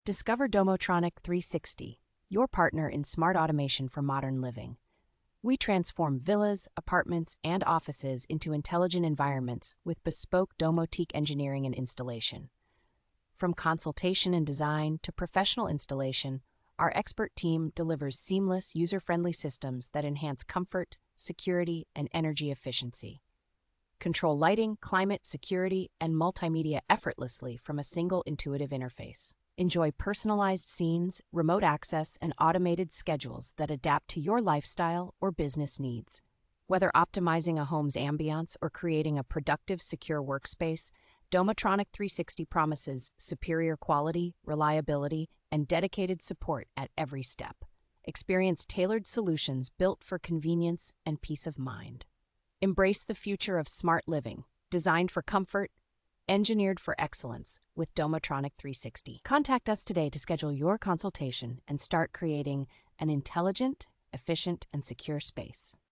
Discover DOMOTRONIC360, your partner in smart automation for modern living. We transform villas, apartments, and offices into intelligent environments with bespoke domotique engineering and installation. From consultation and design to professional installation, our expert team delivers seamless, user-friendly systems that enhance comfort, security, and energy efficiency. Control lighting, climate, security, and multimedia effortlessly from a single intuitive interface. Enjoy personalized scenes, remote access, and automated schedules that adapt to your lifestyle or business needs. Whether optimizing a home's ambiance or creating a productive, secure workspace, DOMOTRONIC360 promises superior quality, reliability, and dedicated support at every step. Experience tailored solutions built for convenience and peace of mind. Embrace the future of smart living, designed for comfort, engineered for excellence with DOMOTRONIC360. Contact us today to schedule your consultation and start creating an intelligent, efficient, and secure space.